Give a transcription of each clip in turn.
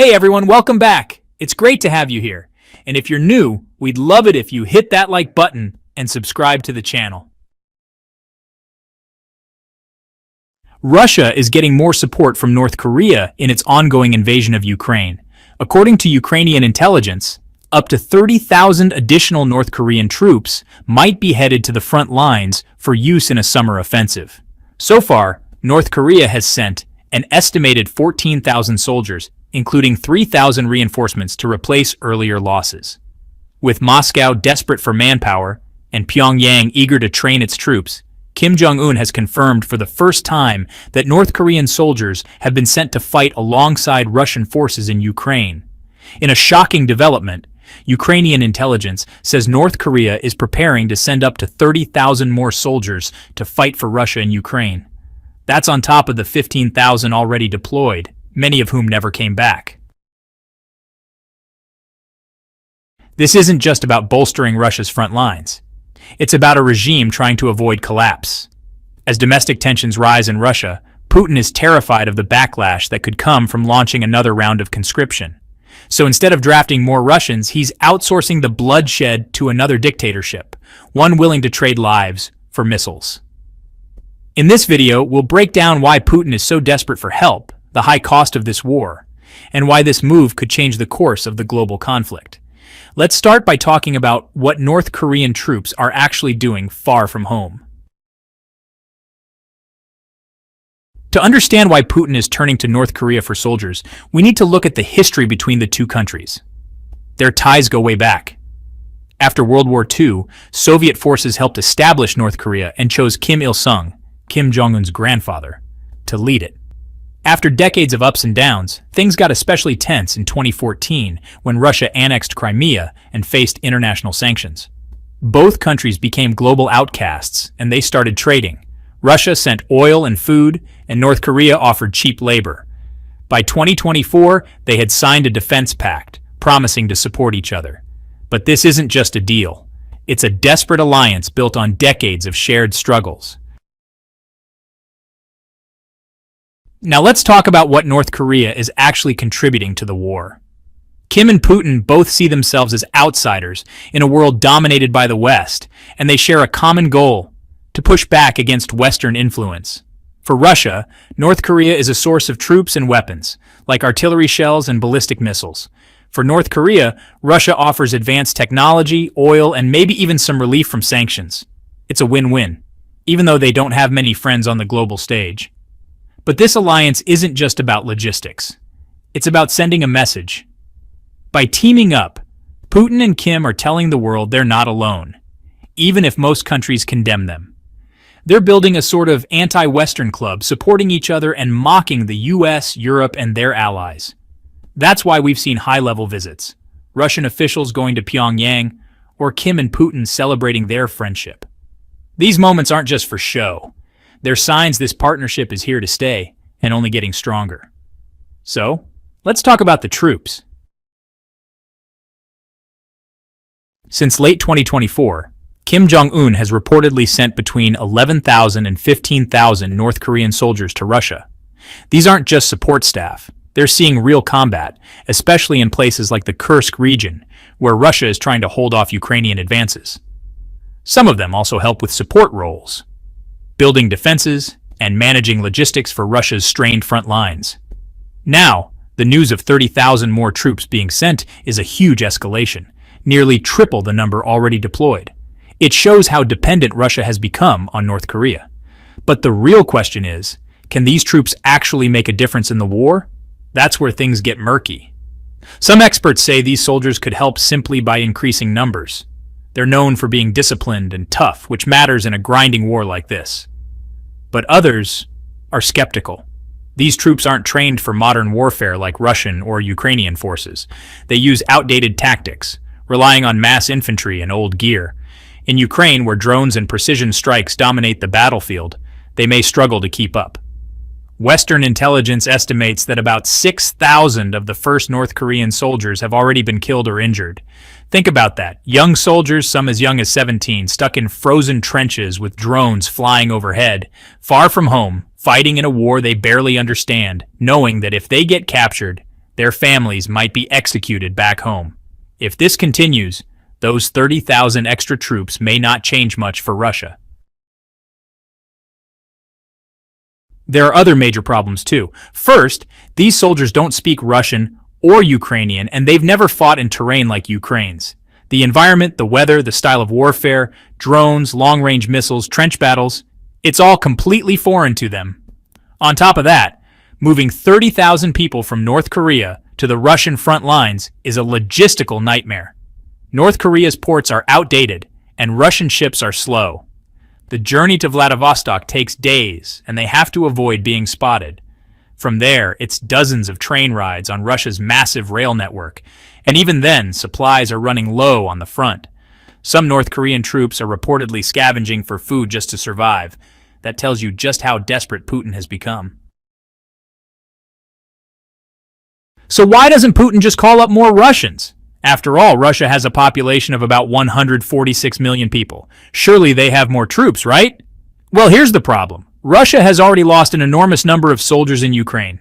Hey everyone, welcome back. It's great to have you here. And if you're new, we'd love it if you hit that like button and subscribe to the channel. Russia is getting more support from North Korea in its ongoing invasion of Ukraine. According to Ukrainian intelligence, up to 30,000 additional North Korean troops might be headed to the front lines for use in a summer offensive. So far, North Korea has sent an estimated 14,000 soldiers, including 3,000 reinforcements to replace earlier losses. With Moscow desperate for manpower and Pyongyang eager to train its troops, Kim Jong-un has confirmed for the first time that North Korean soldiers have been sent to fight alongside Russian forces in Ukraine. In a shocking development, Ukrainian intelligence says North Korea is preparing to send up to 30,000 more soldiers to fight for Russia in Ukraine. That's on top of the 15,000 already deployed, many of whom never came back. This isn't just about bolstering Russia's front lines. It's about a regime trying to avoid collapse. As domestic tensions rise in Russia, Putin is terrified of the backlash that could come from launching another round of conscription. So instead of drafting more Russians, he's outsourcing the bloodshed to another dictatorship, one willing to trade lives for missiles. In this video, we'll break down why Putin is so desperate for help, the high cost of this war, and why this move could change the course of the global conflict. Let's start by talking about what North Korean troops are actually doing far from home. To understand why Putin is turning to North Korea for soldiers, we need to look at the history between the two countries. Their ties go way back. After World War II, Soviet forces helped establish North Korea and chose Kim Il-sung, Kim Jong-un's grandfather, to lead it. After decades of ups and downs, things got especially tense in 2014 when Russia annexed Crimea and faced international sanctions. Both countries became global outcasts and they started trading. Russia sent oil and food, and North Korea offered cheap labor. By 2024, they had signed a defense pact, promising to support each other. But this isn't just a deal. It's a desperate alliance built on decades of shared struggles. Now let's talk about what North Korea is actually contributing to the war. Kim and Putin both see themselves as outsiders in a world dominated by the West, and they share a common goal: to push back against Western influence. For Russia, North Korea is a source of troops and weapons, like artillery shells and ballistic missiles. For North Korea, Russia offers advanced technology, oil, and maybe even some relief from sanctions. It's a win-win, even though they don't have many friends on the global stage. But this alliance isn't just about logistics. It's about sending a message. By teaming up, Putin and Kim are telling the world they're not alone, even if most countries condemn them. They're building a sort of anti-Western club, supporting each other and mocking the US, Europe, and their allies. That's why we've seen high-level visits, Russian officials going to Pyongyang, or Kim and Putin celebrating their friendship. These moments aren't just for show. They're signs this partnership is here to stay and only getting stronger. So, let's talk about the troops. Since late 2024, Kim Jong-un has reportedly sent between 11,000 and 15,000 North Korean soldiers to Russia. These aren't just support staff. They're seeing real combat, especially in places like the Kursk region, where Russia is trying to hold off Ukrainian advances. Some of them also help with support roles, building defenses, and managing logistics for Russia's strained front lines. Now, the news of 30,000 more troops being sent is a huge escalation, nearly triple the number already deployed. It shows how dependent Russia has become on North Korea. But the real question is, can these troops actually make a difference in the war? That's where things get murky. Some experts say these soldiers could help simply by increasing numbers. They're known for being disciplined and tough, which matters in a grinding war like this. But others are skeptical. These troops aren't trained for modern warfare like Russian or Ukrainian forces. They use outdated tactics, relying on mass infantry and old gear. In Ukraine, where drones and precision strikes dominate the battlefield, they may struggle to keep up. Western intelligence estimates that about 6,000 of the first North Korean soldiers have already been killed or injured. Think about that. Young soldiers, some as young as 17, stuck in frozen trenches with drones flying overhead, far from home, fighting in a war they barely understand, knowing that if they get captured, Their families might be executed back home. If this continues, those 30,000 extra troops may not change much for Russia. There are other major problems too. First, these soldiers don't speak Russian or Ukrainian, and they've never fought in terrain like Ukraine's. The environment, the weather, the style of warfare, drones, long-range missiles, trench battles, it's all completely foreign to them. On top of that, moving 30,000 people from North Korea to the Russian front lines is a logistical nightmare. North Korea's ports are outdated, and Russian ships are slow. The journey to Vladivostok takes days, and they have to avoid being spotted. From there, it's dozens of train rides on Russia's massive rail network, and even then, supplies are running low on the front. Some North Korean troops are reportedly scavenging for food just to survive. That tells you just how desperate Putin has become. So why doesn't Putin just call up more Russians? After all, Russia has a population of about 146 million people. Surely they have more troops, right? Well, here's the problem. Russia has already lost an enormous number of soldiers in Ukraine.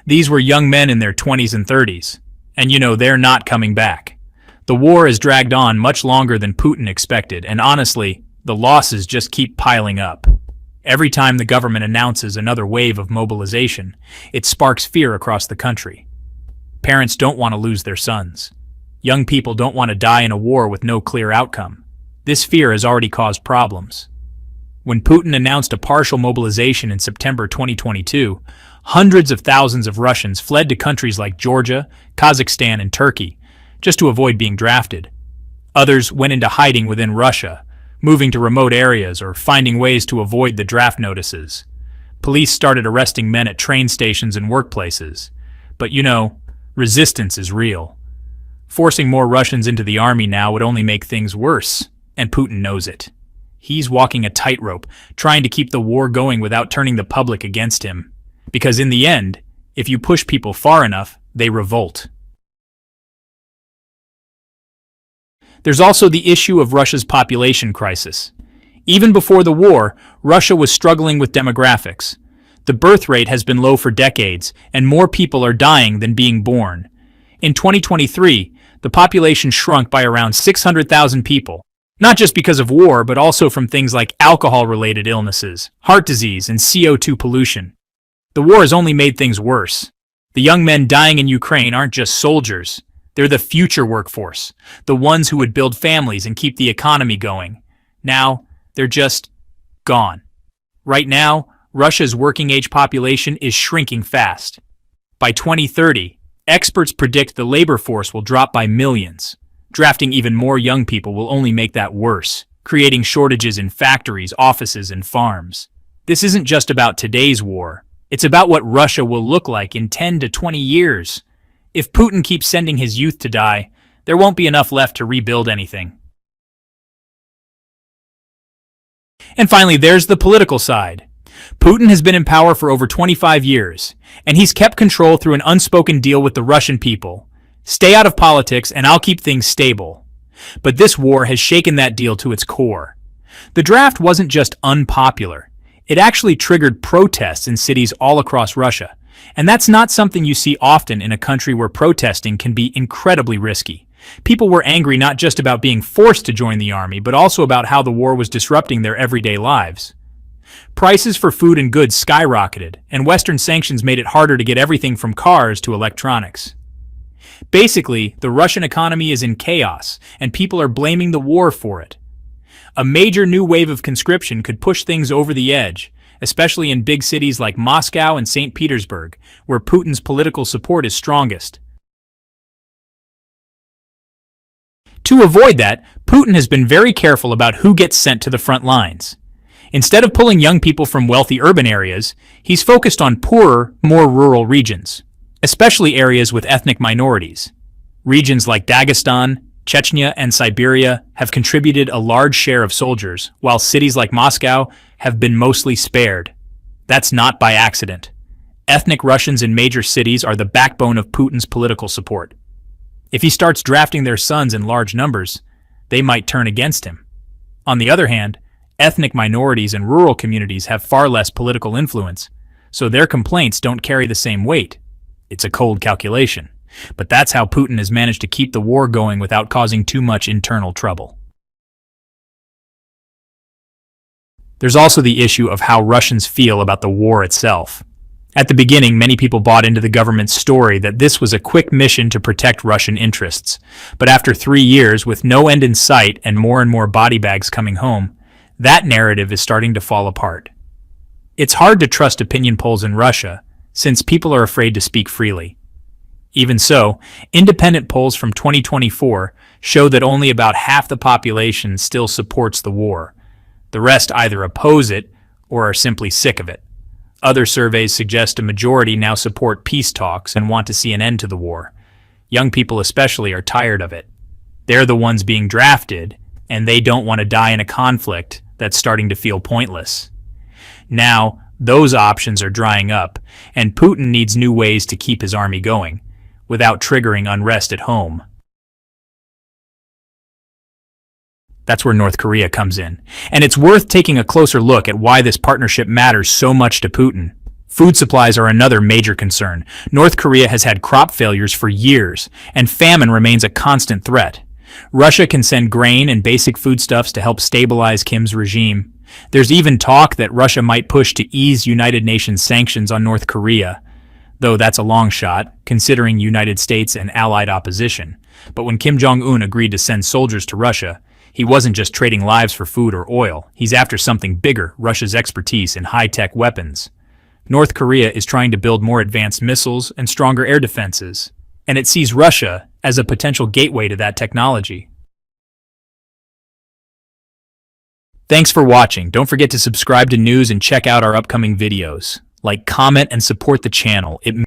These were young men in their 20s and 30s. And they're not coming back. The war has dragged on much longer than Putin expected, and honestly, the losses just keep piling up. Every time the government announces another wave of mobilization, it sparks fear across the country. Parents don't want to lose their sons. Young people don't want to die in a war with no clear outcome. This fear has already caused problems. When Putin announced a partial mobilization in September 2022, hundreds of thousands of Russians fled to countries like Georgia, Kazakhstan, and Turkey, just to avoid being drafted. Others went into hiding within Russia, moving to remote areas or finding ways to avoid the draft notices. Police started arresting men at train stations and workplaces. But resistance is real. Forcing more Russians into the army now would only make things worse, and Putin knows it. He's walking a tightrope, trying to keep the war going without turning the public against him. Because in the end, if you push people far enough, they revolt. There's also the issue of Russia's population crisis. Even before the war, Russia was struggling with demographics. The birth rate has been low for decades, and more people are dying than being born. In 2023, the population shrunk by around 600,000 people, not just because of war, but also from things like alcohol-related illnesses, heart disease, and CO2 pollution. The war has only made things worse. The young men dying in Ukraine aren't just soldiers. They're the future workforce, the ones who would build families and keep the economy going. Now, they're just gone. Right now, Russia's working-age population is shrinking fast. By 2030, experts predict the labor force will drop by millions. Drafting even more young people will only make that worse, creating shortages in factories, offices, and farms. This isn't just about today's war. It's about what Russia will look like in 10 to 20 years. If Putin keeps sending his youth to die, there won't be enough left to rebuild anything. And finally, there's the political side. Putin has been in power for over 25 years, and he's kept control through an unspoken deal with the Russian people. Stay out of politics and I'll keep things stable. But this war has shaken that deal to its core. The draft wasn't just unpopular. It actually triggered protests in cities all across Russia. And that's not something you see often in a country where protesting can be incredibly risky. People were angry not just about being forced to join the army, but also about how the war was disrupting their everyday lives. Prices for food and goods skyrocketed, and Western sanctions made it harder to get everything from cars to electronics. Basically, the Russian economy is in chaos, and people are blaming the war for it. A major new wave of conscription could push things over the edge, especially in big cities like Moscow and St. Petersburg, where Putin's political support is strongest. To avoid that, Putin has been very careful about who gets sent to the front lines. Instead of pulling young people from wealthy urban areas, he's focused on poorer, more rural regions, especially areas with ethnic minorities. Regions like Dagestan, Chechnya, and Siberia have contributed a large share of soldiers, while cities like Moscow have been mostly spared. That's not by accident. Ethnic Russians in major cities are the backbone of Putin's political support. If he starts drafting their sons in large numbers, they might turn against him. On the other hand, ethnic minorities and rural communities have far less political influence, so their complaints don't carry the same weight. It's a cold calculation. But that's how Putin has managed to keep the war going without causing too much internal trouble. There's also the issue of how Russians feel about the war itself. At the beginning, many people bought into the government's story that this was a quick mission to protect Russian interests. But after 3 years, with no end in sight and more body bags coming home, that narrative is starting to fall apart. It's hard to trust opinion polls in Russia, since people are afraid to speak freely. Even so, independent polls from 2024 show that only about half the population still supports the war. The rest either oppose it or are simply sick of it. Other surveys suggest a majority now support peace talks and want to see an end to the war. Young people especially are tired of it. They're the ones being drafted, and they don't want to die in a conflict that's starting to feel pointless. Now, those options are drying up, and Putin needs new ways to keep his army going, without triggering unrest at home. That's where North Korea comes in. And it's worth taking a closer look at why this partnership matters so much to Putin. Food supplies are another major concern. North Korea has had crop failures for years, and famine remains a constant threat. Russia can send grain and basic foodstuffs to help stabilize Kim's regime. There's even talk that Russia might push to ease United Nations sanctions on North Korea, though that's a long shot, considering United States and allied opposition. But when Kim Jong-un agreed to send soldiers to Russia, he wasn't just trading lives for food or oil. He's after something bigger, Russia's expertise in high-tech weapons. North Korea is trying to build more advanced missiles and stronger air defenses, and it sees Russia as a potential gateway to that technology. Thanks for watching. Don't forget to subscribe to news and check out our upcoming videos. Like, comment, and support the channel.